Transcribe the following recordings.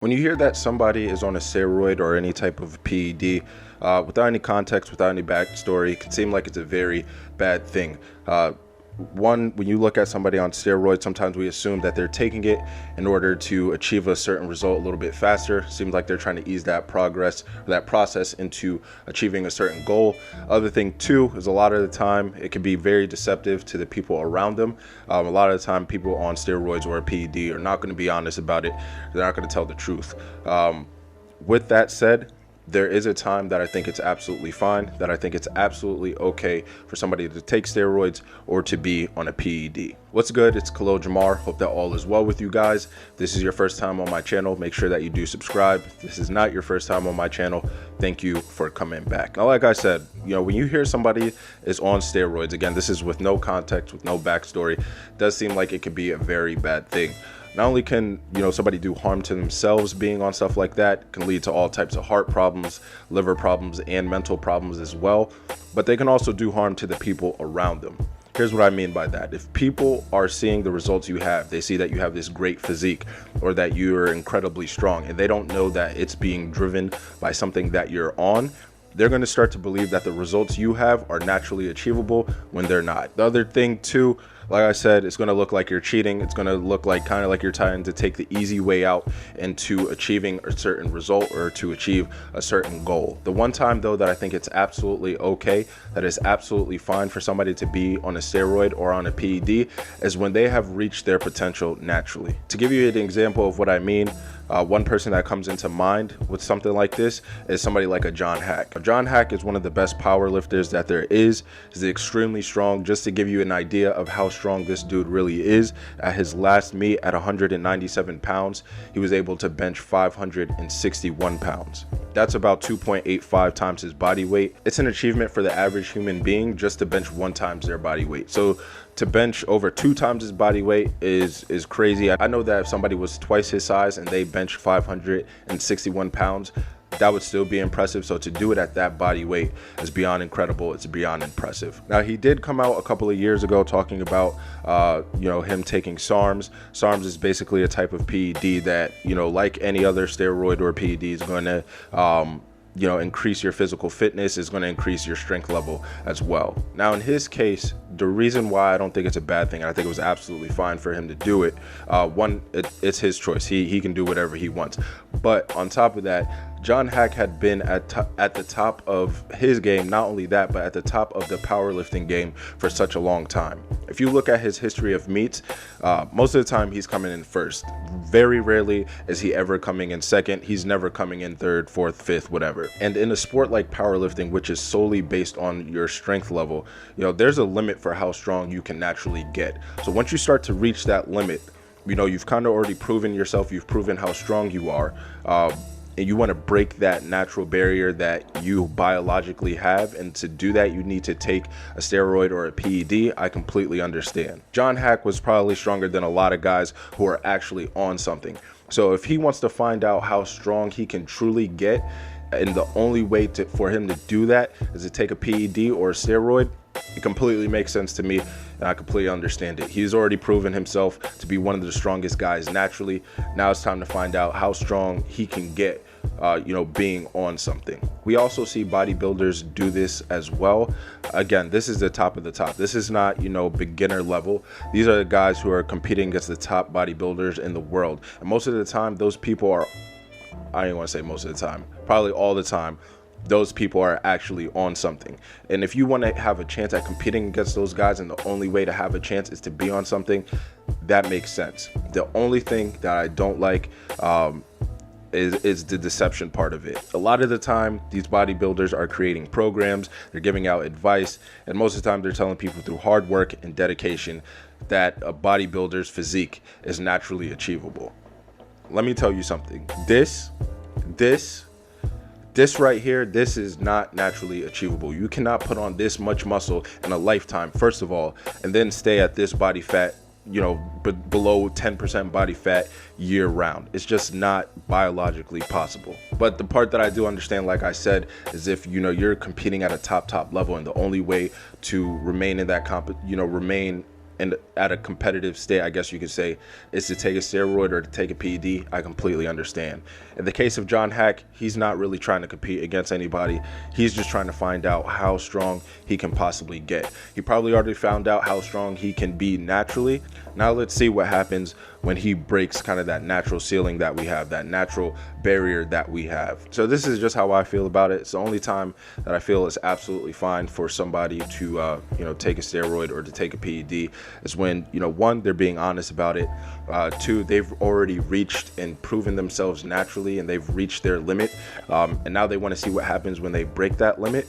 When you hear that somebody is on a steroid or any type of PED, without any context, without any backstory, it can seem like it's a very bad thing. One, when you look at somebody on steroids, sometimes we assume that they're taking it in order to achieve a certain result a little bit faster. Seems like they're trying to ease that progress, or that process into achieving a certain goal. Other thing too is a lot of the time it can be very deceptive to the people around them. A lot of the time people on steroids or a PED are not going to be honest about it. They're not going to tell the truth. With that said, there is a time that I think it's absolutely fine, that I think it's absolutely okay for somebody to take steroids or to be on a PED. What's good? It's Khalil Jamar. Hope that all is well with you guys. If this is your first time on my channel, make sure that you do subscribe. If this is not your first time on my channel, thank you for coming back. Now, like I said, when you hear somebody is on steroids, again, this is with no context, with no backstory, it does seem like it could be a very bad thing. Not only can somebody do harm to themselves being on stuff like that, can lead to all types of heart problems, liver problems, and mental problems as well, but they can also do harm to the people around them. Here's what I mean by that. If people are seeing the results you have, they see that you have this great physique or that you're incredibly strong, and they don't know that it's being driven by something that you're on, they're going to start to believe that the results you have are naturally achievable when they're not. The other thing too, like I said, it's going to look like you're cheating. It's going to look like kind of like you're trying to take the easy way out into achieving a certain result or to achieve a certain goal. The one time though that I think it's absolutely okay, that is absolutely fine for somebody to be on a steroid or on a PED, is when they have reached their potential naturally. To give you an example of what I mean, one person that comes into mind with something like this is somebody like a John Hack. John Hack is one of the best power lifters that there is. He's extremely strong. Just to give you an idea of how strong this dude really is, at his last meet at 197 pounds, he was able to bench 561 pounds. That's about 2.85 times his body weight. It's an achievement for the average human being just to bench 1 times their body weight. So to bench over 2 times his body weight is crazy. I know that if somebody was twice his size and they bench 561 pounds, that would still be impressive. So to do it at that body weight is beyond incredible. It's beyond impressive. Now, he did come out a couple of years ago talking about him taking SARMs. SARMs is basically a type of PED that, like any other steroid or PED, is going to increase your physical fitness, is going to increase your strength level as well. Now, in his case, the reason why I don't think it's a bad thing, I think it was absolutely fine for him to do it. It's his choice. He can do whatever he wants. But on top of that, John Hack had been at the top of his game. Not only that, but at the top of the powerlifting game for such a long time. If you look at his history of meets, most of the time he's coming in first. Very rarely is he ever coming in second. He's never coming in third, fourth, fifth, whatever. And in a sport like powerlifting, which is solely based on your strength level, there's a limit for how strong you can naturally get. So once you start to reach that limit, you've kind of already proven yourself. You've proven how strong you are. And you want to break that natural barrier that you biologically have, and to do that you need to take a steroid or a PED. I completely understand. John Hack was probably stronger than a lot of guys who are actually on something. So if he wants to find out how strong he can truly get, and the only way for him to do that is to take a PED or a steroid, it completely makes sense to me, and I completely understand it. He's already proven himself to be one of the strongest guys naturally. Now it's time to find out how strong he can get, being on something. We also see bodybuilders do this as well. Again, this is the top of the top. This is not, beginner level. These are the guys who are competing against the top bodybuilders in the world. And most of the time, those people are, I don't want to say most of the time, probably all the time, those people are actually on something. And if you want to have a chance at competing against those guys, and the only way to have a chance is to be on something, that makes sense. The only thing that I don't like is the deception part of it. A lot of the time, these bodybuilders are creating programs, they're giving out advice, and most of the time they're telling people through hard work and dedication that a bodybuilder's physique is naturally achievable. Let me tell you something. This right here, this is not naturally achievable. You cannot put on this much muscle in a lifetime, first of all, and then stay at this body fat, below 10% body fat year round. It's just not biologically possible. But the part that I do understand, like I said, is if you're competing at a top level, and the only way to remain in that remain and at a competitive state, I guess you could say, is to take a steroid or to take a PED, I completely understand. In the case of John Hack, he's not really trying to compete against anybody. He's just trying to find out how strong he can possibly get. He probably already found out how strong he can be naturally. Now let's see what happens when he breaks kind of that natural ceiling that we have, that natural barrier that we have. So this is just how I feel about it. It's the only time that I feel it's absolutely fine for somebody to take a steroid or to take a PED is when, one, they're being honest about it. Two, they've already reached and proven themselves naturally, and they've reached their limit, and now they want to see what happens when they break that limit.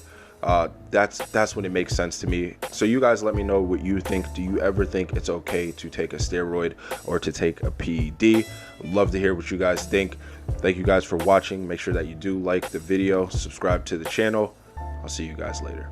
That's when it makes sense to me. So you guys let me know what you think. Do you ever think it's okay to take a steroid or to take a PED? I'd love to hear what you guys think. Thank you guys for watching. Make sure that you do like the video, subscribe to the channel. I'll see you guys later.